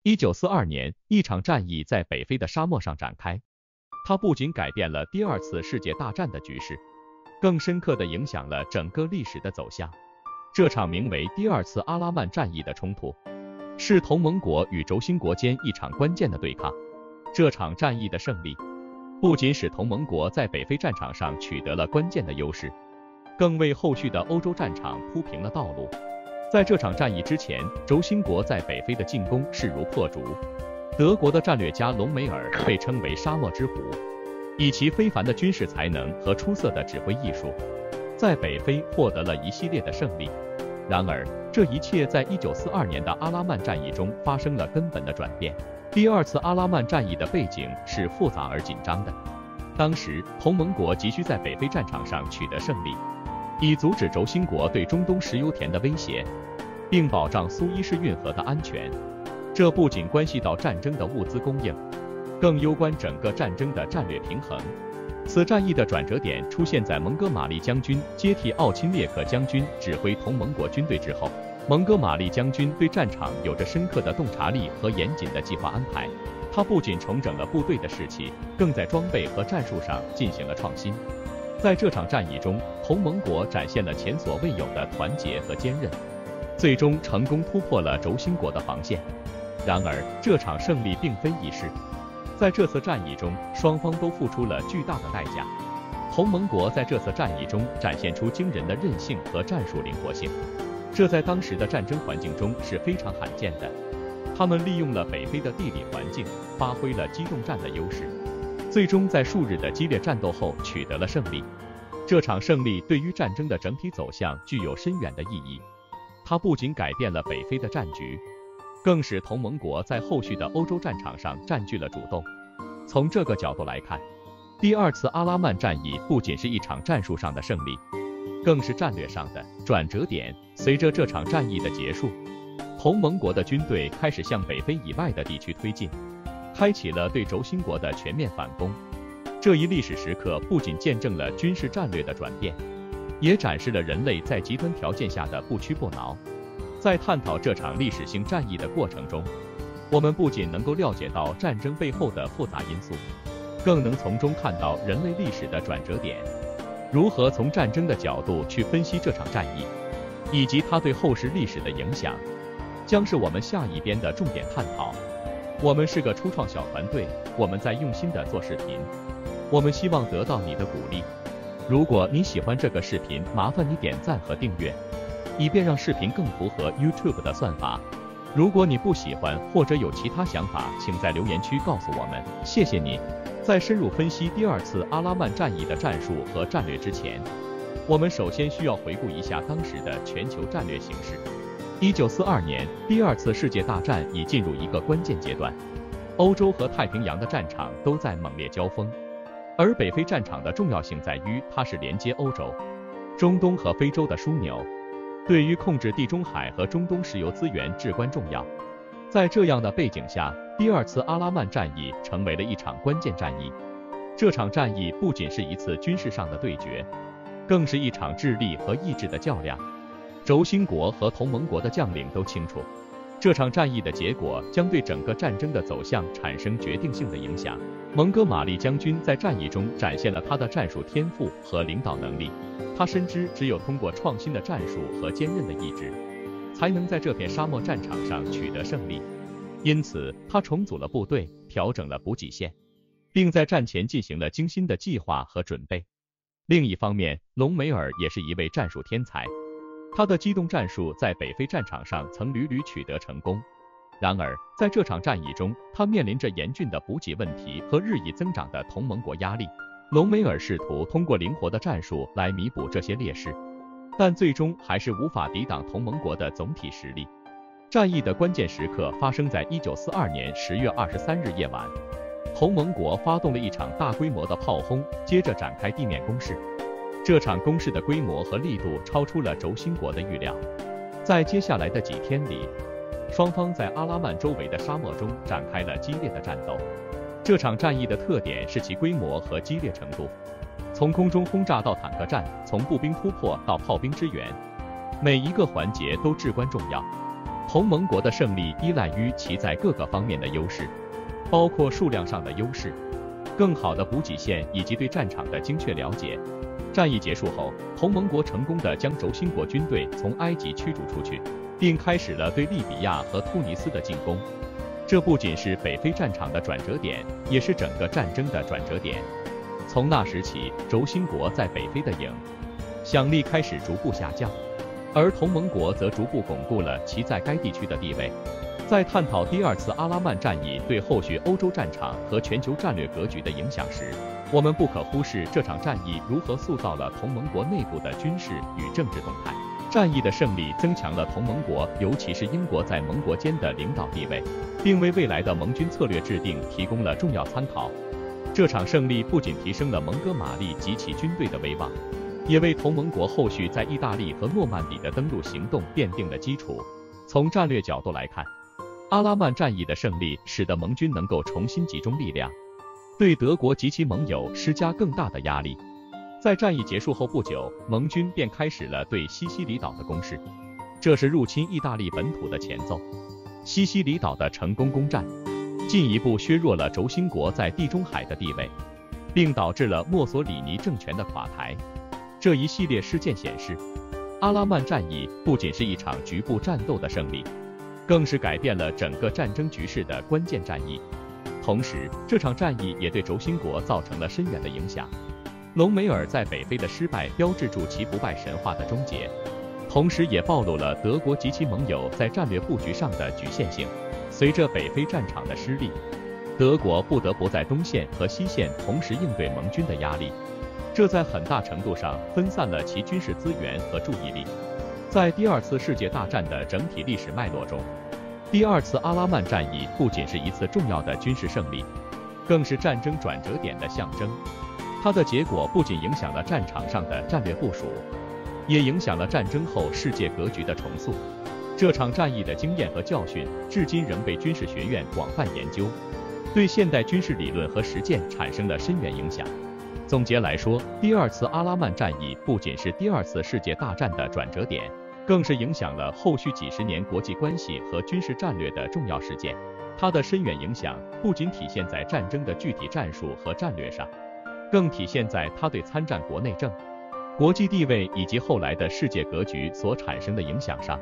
1942年，一场战役在北非的沙漠上展开，它不仅改变了第二次世界大战的局势，更深刻地影响了整个历史的走向。这场名为第二次阿拉曼战役的冲突，是同盟国与轴心国间一场关键的对抗。这场战役的胜利，不仅使同盟国在北非战场上取得了关键的优势，更为后续的欧洲战场铺平了道路。在这场战役之前，轴心国在北非的进攻势如破竹。德国的战略家隆美尔被称为沙漠之虎，以其非凡的军事才能和出色的指挥艺术，在北非获得了一系列的胜利。然而，这一切在1942年的阿拉曼战役中发生了根本的转变。第二次阿拉曼战役的背景是复杂而紧张的，当时同盟国急需在北非战场上取得胜利，以阻止轴心国对中东石油田的威胁，并保障苏伊士运河的安全。这不仅关系到战争的物资供应，更攸关整个战争的战略平衡。此战役的转折点出现在蒙哥马利将军接替奥钦列克将军指挥同盟国军队之后。蒙哥马利将军对战场有着深刻的洞察力和严谨的计划安排，他不仅重整了部队的士气，更在装备和战术上进行了创新。在这场战役中，同盟国展现了前所未有的团结和坚韧，最终成功突破了轴心国的防线。然而，这场胜利并非易事。在这次战役中，双方都付出了巨大的代价。同盟国在这次战役中展现出惊人的韧性和战术灵活性，这在当时的战争环境中是非常罕见的。他们利用了北非的地理环境，发挥了机动战的优势，最终在数日的激烈战斗后取得了胜利。这场胜利对于战争的整体走向具有深远的意义，它不仅改变了北非的战局，更使同盟国在后续的欧洲战场上占据了主动。从这个角度来看，第二次阿拉曼战役不仅是一场战术上的胜利，更是战略上的转折点。随着这场战役的结束，同盟国的军队开始向北非以外的地区推进，开启了对轴心国的全面反攻。这一历史时刻不仅见证了军事战略的转变，也展示了人类在极端条件下的不屈不挠。在探讨这场历史性战役的过程中，我们不仅能够了解到战争背后的复杂因素，更能从中看到人类历史的转折点。如何从战争的角度去分析这场战役，以及它对后世历史的影响，将是我们下一篇的重点探讨。我们是个初创小团队，我们在用心的做视频，我们希望得到你的鼓励。如果你喜欢这个视频，麻烦你点赞和订阅，以便让视频更符合 YouTube 的算法。如果你不喜欢或者有其他想法，请在留言区告诉我们，谢谢你。在深入分析第二次阿拉曼战役的战术和战略之前，我们首先需要回顾一下当时的全球战略形势。1942年，第二次世界大战已进入一个关键阶段，欧洲和太平洋的战场都在猛烈交锋，而北非战场的重要性在于它是连接欧洲、中东和非洲的枢纽，对于控制地中海和中东石油资源至关重要。在这样的背景下，第二次阿拉曼战役成为了一场关键战役。这场战役不仅是一次军事上的对决，更是一场智力和意志的较量。轴心国和同盟国的将领都清楚，这场战役的结果将对整个战争的走向产生决定性的影响。蒙哥马利将军在战役中展现了他的战术天赋和领导能力，他深知只有通过创新的战术和坚韧的意志，才能在这片沙漠战场上取得胜利。因此，他重组了部队，调整了补给线，并在战前进行了精心的计划和准备。另一方面，隆美尔也是一位战术天才，他的机动战术在北非战场上曾屡屡取得成功。然而，在这场战役中，他面临着严峻的补给问题和日益增长的同盟国压力。隆美尔试图通过灵活的战术来弥补这些劣势，但最终还是无法抵挡同盟国的总体实力。战役的关键时刻发生在1942年10月23日夜晚，同盟国发动了一场大规模的炮轰，接着展开地面攻势。这场攻势的规模和力度超出了轴心国的预料。在接下来的几天里，双方在阿拉曼周围的沙漠中展开了激烈的战斗。这场战役的特点是其规模和激烈程度，从空中轰炸到坦克战，从步兵突破到炮兵支援，每一个环节都至关重要。同盟国的胜利依赖于其在各个方面的优势，包括数量上的优势、更好的补给线以及对战场的精确了解。战役结束后，同盟国成功地将轴心国军队从埃及驱逐出去，并开始了对利比亚和突尼斯的进攻。这不仅是北非战场的转折点，也是整个战争的转折点。从那时起，轴心国在北非的影响力开始逐步下降，而同盟国则逐步巩固了其在该地区的地位。在探讨第二次阿拉曼战役对后续欧洲战场和全球战略格局的影响时，我们不可忽视这场战役如何塑造了同盟国内部的军事与政治动态。战役的胜利增强了同盟国，尤其是英国在盟国间的领导地位，并为未来的盟军策略制定提供了重要参考。这场胜利不仅提升了蒙哥马利及其军队的威望，也为同盟国后续在意大利和诺曼底的登陆行动奠定了基础。从战略角度来看，阿拉曼战役的胜利使得盟军能够重新集中力量，对德国及其盟友施加更大的压力。在战役结束后不久，盟军便开始了对西西里岛的攻势，这是入侵意大利本土的前奏。西西里岛的成功攻占，进一步削弱了轴心国在地中海的地位，并导致了墨索里尼政权的垮台。这一系列事件显示，阿拉曼战役不仅是一场局部战斗的胜利，更是改变了整个战争局势的关键战役。同时，这场战役也对轴心国造成了深远的影响。隆美尔在北非的失败标志住其不败神话的终结，同时也暴露了德国及其盟友在战略布局上的局限性。随着北非战场的失利，德国不得不在东线和西线同时应对盟军的压力，这在很大程度上分散了其军事资源和注意力。在第二次世界大战的整体历史脉络中，第二次阿拉曼战役不仅是一次重要的军事胜利，更是战争转折点的象征。它的结果不仅影响了战场上的战略部署，也影响了战争后世界格局的重塑。这场战役的经验和教训至今仍被军事学院广泛研究，对现代军事理论和实践产生了深远影响。总结来说，第二次阿拉曼战役不仅是第二次世界大战的转折点，更是影响了后续几十年国际关系和军事战略的重要事件。它的深远影响不仅体现在战争的具体战术和战略上，更体现在它对参战国内政、国际地位以及后来的世界格局所产生的影响上。